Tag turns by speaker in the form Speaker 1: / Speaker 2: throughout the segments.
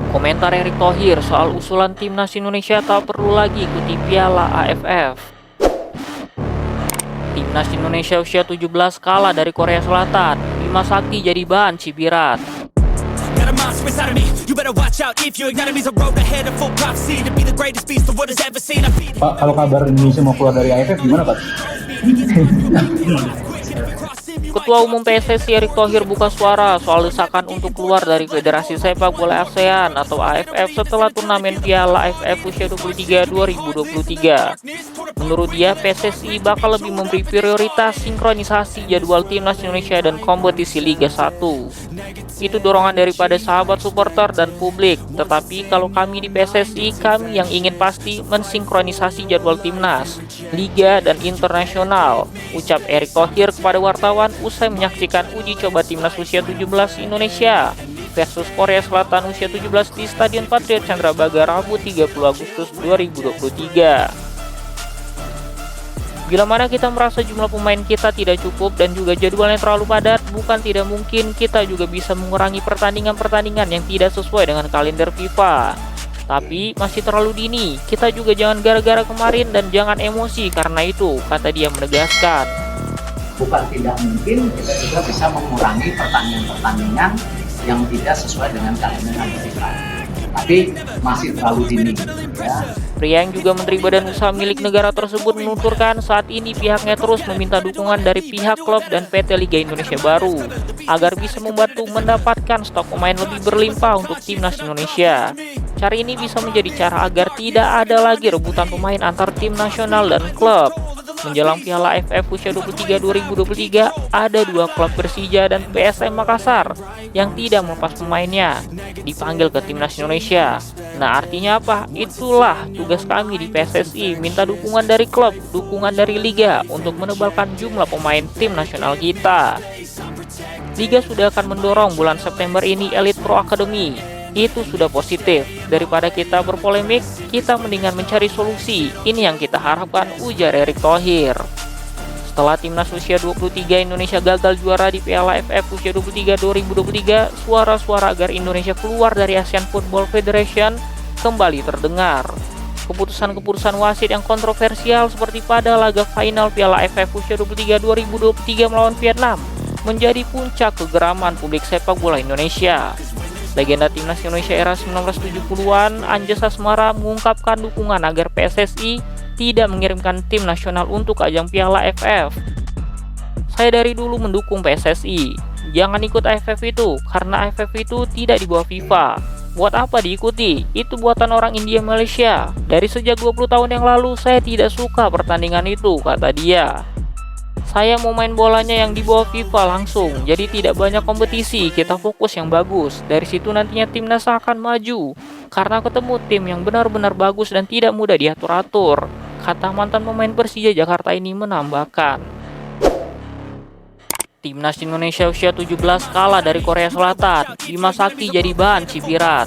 Speaker 1: Komentar Erick Thohir soal usulan timnas Indonesia tak perlu lagi ikuti Piala AFF. Timnas Indonesia usia 17 kalah dari Korea Selatan. Bima Sakti jadi bahan cibiran.
Speaker 2: Got a monster inside of me. You better watch out if you ignite me. The road ahead of full prophecy to be the greatest beast the world has ever seen.
Speaker 3: Pak, kalau kabar Indonesia mau keluar dari AFF gimana, Pak?
Speaker 1: Ketua Umum PSSI Erick Thohir buka suara soal desakan untuk keluar dari Federasi Sepak Bola ASEAN atau AFF setelah turnamen Piala AFF usia 23 2023. Menurut dia, PSSI bakal lebih memberi prioritas sinkronisasi jadwal timnas Indonesia dan kompetisi Liga 1. Itu dorongan daripada sahabat supporter dan publik. Tetapi kalau kami di PSSI, kami yang ingin pasti mensinkronisasi jadwal timnas, Liga dan internasional, ucap Erick Thohir kepada wartawan usai menyaksikan uji coba timnas usia 17 Indonesia versus Korea Selatan usia 17 di Stadion Patriot Candrabaga Rabu 30 Agustus 2023. Bila mana kita merasa jumlah pemain kita tidak cukup dan juga jadwalnya terlalu padat, bukan tidak mungkin kita juga bisa mengurangi pertandingan-pertandingan yang tidak sesuai dengan kalender FIFA. Tapi masih terlalu dini, kita juga jangan gara-gara kemarin dan jangan emosi karena itu, kata dia menegaskan.
Speaker 4: Bukan tidak mungkin kita juga bisa mengurangi pertandingan-pertandingan yang tidak sesuai dengan kalender FIFA. Tapi masih terlalu dini, ya.
Speaker 1: Pria yang juga Menteri Badan Usaha milik negara tersebut menuturkan saat ini pihaknya terus meminta dukungan dari pihak klub dan PT Liga Indonesia Baru agar bisa membantu mendapatkan stok pemain lebih berlimpah untuk timnas Indonesia. Cara ini bisa menjadi cara agar tidak ada lagi rebutan pemain antar tim nasional dan klub. Menjelang Piala AFF usia 23 2023, ada dua klub Persija dan PSM Makassar yang tidak melepas pemainnya dipanggil ke timnas Indonesia. Nah, artinya apa? Itulah tugas kami di PSSI, minta dukungan dari klub, dukungan dari liga untuk menebalkan jumlah pemain tim nasional kita. Liga sudah akan mendorong bulan September ini Elite Pro Academy. Itu sudah positif. Daripada kita berpolemik, kita mendingan mencari solusi. Ini yang kita harapkan, ujar Erick Thohir. Setelah timnas usia 23 Indonesia gagal juara di Piala AFF usia 23 2023, suara-suara agar Indonesia keluar dari Asian Football Federation kembali terdengar. Keputusan-keputusan wasit yang kontroversial seperti pada laga final Piala AFF usia 23 2023 melawan Vietnam menjadi puncak kegeraman publik sepak bola Indonesia. Legenda timnas Indonesia era 1970-an, Anjas Asmara mengungkapkan dukungan agar PSSI tidak mengirimkan tim nasional untuk ajang Piala AFF. Saya dari dulu mendukung PSSI. Jangan ikut AFF itu, karena AFF itu tidak di bawah FIFA. Buat apa diikuti? Itu buatan orang India Malaysia. Dari sejak 20 tahun yang lalu, saya tidak suka pertandingan itu, kata dia. Saya mau main bolanya yang di bawah FIFA langsung, jadi tidak banyak kompetisi, kita fokus yang bagus. Dari situ nantinya timnas akan maju, karena ketemu tim yang benar-benar bagus dan tidak mudah diatur-atur, kata mantan pemain Persija Jakarta ini menambahkan. Timnas Indonesia usia 17 kalah dari Korea Selatan, Bima Sakti jadi bahan cibiran.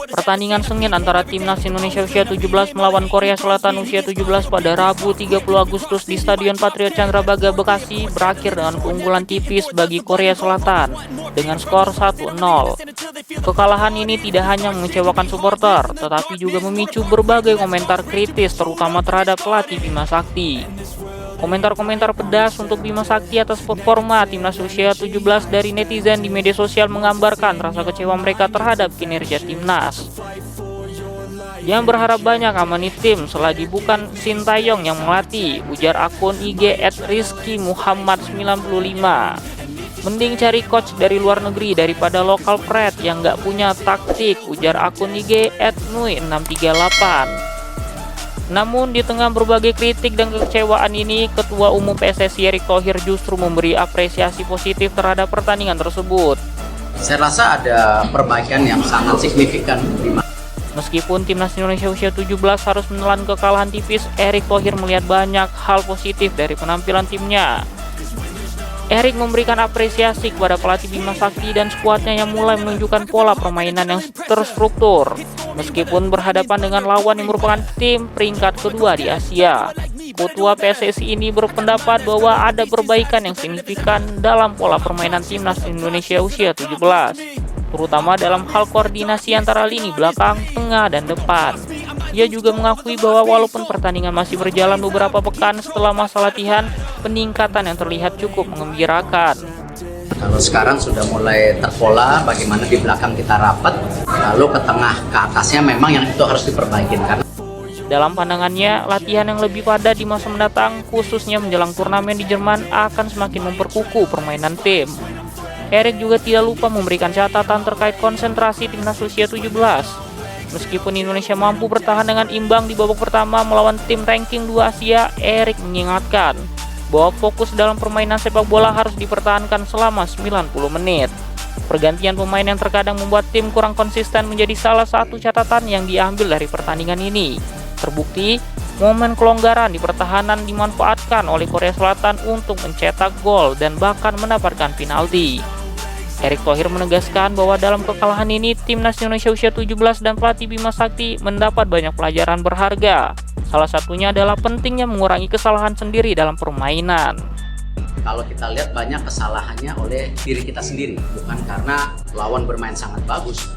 Speaker 1: Pertandingan sengit antara timnas Indonesia usia 17 melawan Korea Selatan usia 17 pada Rabu 30 Agustus di Stadion Patriot Candrabaga Bekasi berakhir dengan keunggulan tipis bagi Korea Selatan dengan skor 1-0. Kekalahan ini tidak hanya mengecewakan supporter, tetapi juga memicu berbagai komentar kritis terutama terhadap pelatih Bima Sakti. Komentar-komentar pedas untuk Bima Sakti atas performa timnas usia 17 dari netizen di media sosial menggambarkan rasa kecewa mereka terhadap kinerja timnas. Yang berharap banyak amani tim selagi bukan Sintayong yang melatih, ujar akun IG @rizkymuhammad95. Mending cari coach dari luar negeri daripada lokal pret yang gak punya taktik, ujar akun IG @nui638. Namun di tengah berbagai kritik dan kekecewaan ini, Ketua Umum PSSI Erick Thohir justru memberi apresiasi positif terhadap pertandingan tersebut.
Speaker 4: Saya rasa ada perbaikan yang sangat signifikan.
Speaker 1: Meskipun timnas Indonesia usia 17 harus menelan kekalahan tipis, Erick Thohir melihat banyak hal positif dari penampilan timnya. Erick memberikan apresiasi kepada pelatih Bima Sakti dan skuadnya yang mulai menunjukkan pola permainan yang terstruktur. Meskipun berhadapan dengan lawan yang merupakan tim peringkat kedua di Asia, Ketua PSSI ini berpendapat bahwa ada perbaikan yang signifikan dalam pola permainan timnas Indonesia usia 17. terutama dalam hal koordinasi antara lini belakang, tengah, dan depan. Ia juga mengakui bahwa walaupun pertandingan masih berjalan beberapa pekan setelah masa latihan, peningkatan yang terlihat cukup mengembirakan.
Speaker 4: Kalau sekarang sudah mulai terpola, bagaimana di belakang kita rapat, lalu ke tengah, ke atasnya memang yang itu harus diperbaikin. Karena
Speaker 1: dalam pandangannya, latihan yang lebih padat di masa mendatang, khususnya menjelang turnamen di Jerman, akan semakin memperkukuh permainan tim. Erik juga tidak lupa memberikan catatan terkait konsentrasi timnas usia 17. Meskipun Indonesia mampu bertahan dengan imbang di babak pertama melawan tim ranking 2 Asia, Erik mengingatkan bahwa fokus dalam permainan sepak bola harus dipertahankan selama 90 menit. Pergantian pemain yang terkadang membuat tim kurang konsisten menjadi salah satu catatan yang diambil dari pertandingan ini. Terbukti, momen kelonggaran di pertahanan dimanfaatkan oleh Korea Selatan untuk mencetak gol dan bahkan mendapatkan penalti. Erick Thohir menegaskan bahwa dalam kekalahan ini, timnas Indonesia usia 17 dan pelatih Bima Sakti mendapat banyak pelajaran berharga. Salah satunya adalah pentingnya mengurangi kesalahan sendiri dalam permainan.
Speaker 4: kalau kita lihat banyak kesalahannya oleh diri kita sendiri, bukan karena lawan bermain sangat bagus,